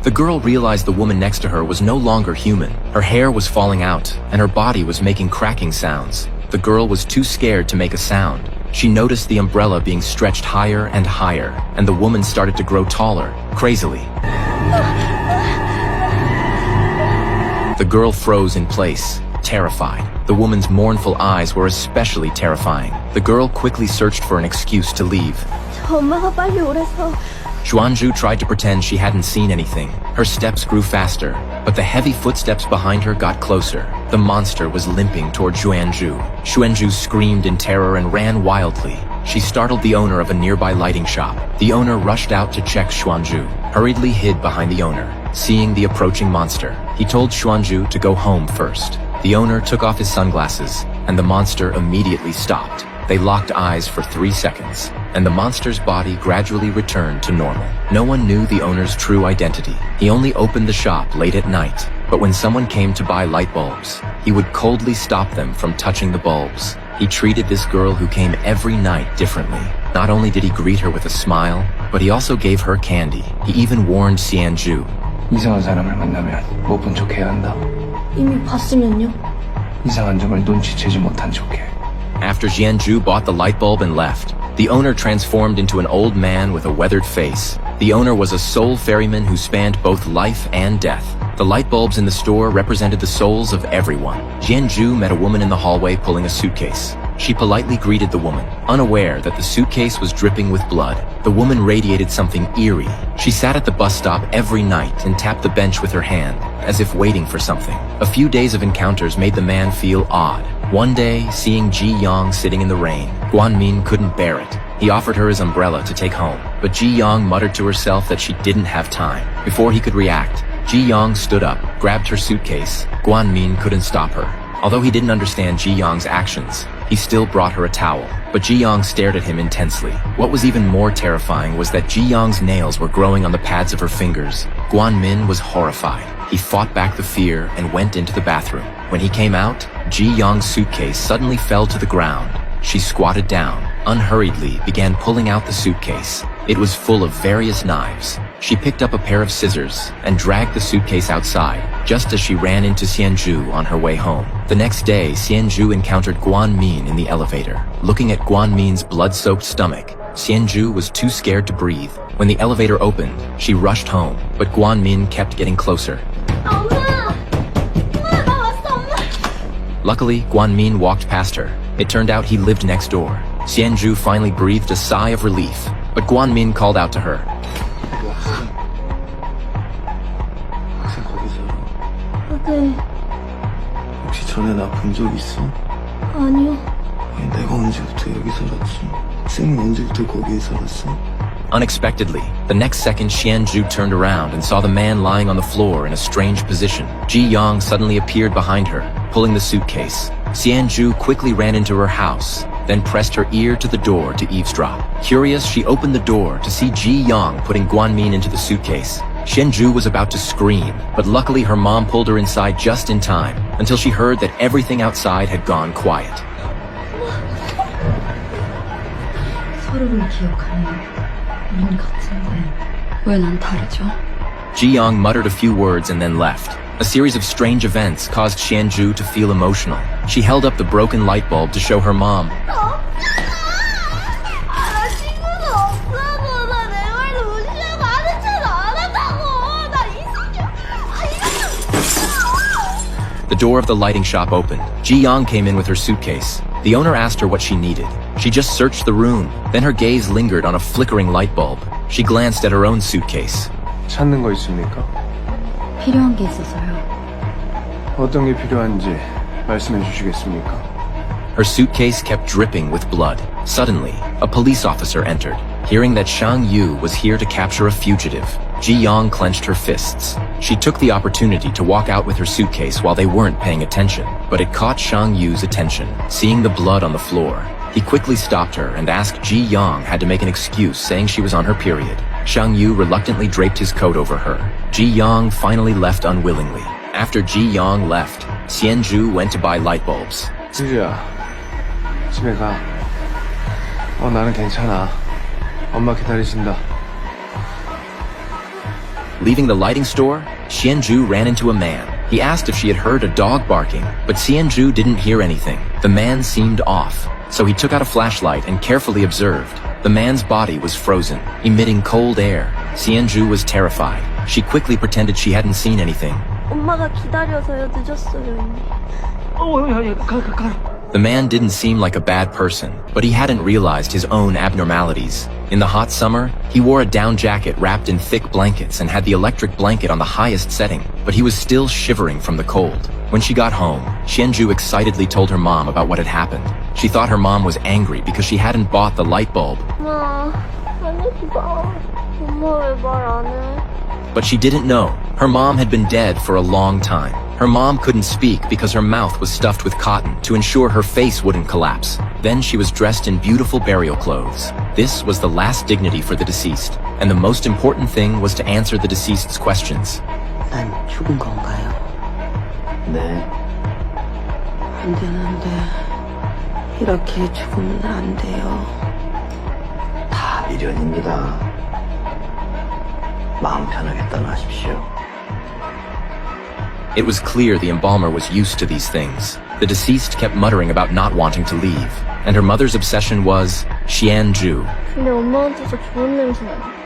The girl realized the woman next to her was no longer human. Her hair was falling out, and her body was making cracking sounds. The girl was too scared to make a sound. She noticed the umbrella being stretched higher and higher, and the woman started to grow taller, crazily. The girl froze in place, terrified. The woman's mournful eyes were especially terrifying. The girl quickly searched for an excuse to leave. 엄마가 빨리 오래서. Xuanzhu tried to pretend she hadn't seen anything. Her steps grew faster, but the heavy footsteps behind her got closer. The monster was limping toward Xuanzhu. Xuanzhu screamed in terror and ran wildly. She startled the owner of a nearby lighting shop. The owner rushed out to check Xuanzhu, hurriedly hid behind the owner. Seeing the approaching monster, he told Xuanzhu to go home first. The owner took off his sunglasses, and the monster immediately stopped. They locked eyes for 3 seconds, and the monster's body gradually returned to normal. No one knew the owner's true identity. He only opened the shop late at night, but when someone came to buy light bulbs, he would coldly stop them from touching the bulbs. He treated this girl who came every night differently. Not only did he greet her with a smile, but he also gave her candy. He even warned Xianzhu. 이상한 사람을 만나면 못 본 척 해야 한다. 이미 봤으면요? 이상한 점을 눈치채지 못한 척해. After Xianzhu bought the light bulb and left, the owner transformed into an old man with a weathered face. The owner was a soul ferryman who spanned both life and death. The light bulbs in the store represented the souls of everyone. Xianzhu met a woman in the hallway pulling a suitcase. She politely greeted the woman, unaware that the suitcase was dripping with blood. The woman radiated something eerie. She sat at the bus stop every night and tapped the bench with her hand, as if waiting for something. A few days of encounters made the man feel odd. One day, seeing Ji Yang sitting in the rain, Guanmin couldn't bear it. He offered her his umbrella to take home, but Ji Yang muttered to herself that she didn't have time. Before he could react, Ji Yang stood up, grabbed her suitcase. Guanmin couldn't stop her. Although he didn't understand Ji Yang's actions, he still brought her a towel, but Ji Yang stared at him intensely. What was even more terrifying was that Ji Yang's nails were growing on the pads of her fingers. Guanmin was horrified. He fought back the fear and went into the bathroom. When he came out, Ji Yang's suitcase suddenly fell to the ground. She squatted down, unhurriedly began pulling out the suitcase. It was full of various knives. She picked up a pair of scissors and dragged the suitcase outside, just as she ran into Xianzhu on her way home. The next day, Xianzhu encountered Guanmin in the elevator. Looking at Guanmin's blood-soaked stomach, Xianzhu was too scared to breathe. When the elevator opened, she rushed home, but Guanmin kept getting closer. 엄마! 엄마, 나 왔어, 엄마! Luckily, Guanmin walked past her. It turned out he lived next door. Xianzhu finally breathed a sigh of relief, but Guanmin called out to her. 네. 혹시 전에 나 본 적 있어? 아니요. 아니, 내가 언제부터 여기 살았지? 쌤은 언제부터 거기에 살았어? Unexpectedly, the next second Xianzhu turned around and saw the man lying on the floor in a strange position. Ji Yang suddenly appeared behind her, pulling the suitcase. Xianzhu quickly ran into her house, then pressed her ear to the door to eavesdrop. Curious, she opened the door to see Ji Yang putting Guanmin into the suitcase. Xianzhu was about to scream, but luckily her mom pulled her inside just in time, until she heard that everything outside had gone quiet. 서로를 기억하는 우린 같은데 왜 난 다르죠? Ji Yang muttered a few words and then left. A series of strange events caused Xianzhu to feel emotional. She held up the broken light bulb to show her mom. The door of the lighting shop opened. Ji Yang came in with her suitcase. The owner asked her what she needed. She just searched the room. Then her gaze lingered on a flickering light bulb. She glanced at her own suitcase. 찾는 거 있습니까? 필요한 게 있어서요. 어떤 게 필요한지 말씀해 주시겠습니까? Her suitcase kept dripping with blood. Suddenly, a police officer entered. Hearing that Shang Yu was here to capture a fugitive, Ji Yang clenched her fists. She took the opportunity to walk out with her suitcase while they weren't paying attention, but it caught Shang Yu's attention. Seeing the blood on the floor, he quickly stopped her and asked Ji Yang had to make an excuse, saying she was on her period. Shang Yu reluctantly draped his coat over her. Ji Yang finally left unwillingly. After Ji Yang left, Xianzhu went to buy light bulbs. 지주야, 집에 가. 나는 괜찮아. 엄마 기다리신다. Leaving the lighting store, Xianju ran into a man. He asked if she had heard a dog barking, but Xianju didn't hear anything. The man seemed off, so he took out a flashlight and carefully observed. The man's body was frozen, emitting cold air. Xianju was terrified. She quickly pretended she hadn't seen anything. 엄마가 기다려서요. 늦었어요. The man didn't seem like a bad person, but he hadn't realized his own abnormalities. In the hot summer, he wore a down jacket wrapped in thick blankets and had the electric blanket on the highest setting, but he was still shivering from the cold. When she got home, Xianju excitedly told her mom about what had happened. She thought her mom was angry because she hadn't bought the light bulb. 엄마, 알려줘봐. 엄마 왜 말 안 해? But she didn't know. Her mom had been dead for a long time. Her mom couldn't speak because her mouth was stuffed with cotton to ensure her face wouldn't collapse. Then she was dressed in beautiful burial clothes. This was the last dignity for the deceased, and the most important thing was to answer the deceased's questions. 난 죽은 건가요? 네. 안 되는데 이렇게 죽으면 안 돼요. 다 미련입니다. 마음 편하게 떠나십시오. It was clear the embalmer was used to these things. The deceased kept muttering about not wanting to leave, and her mother's obsession was Xianju. 근데 엄마한테서 좋은 냄새 나.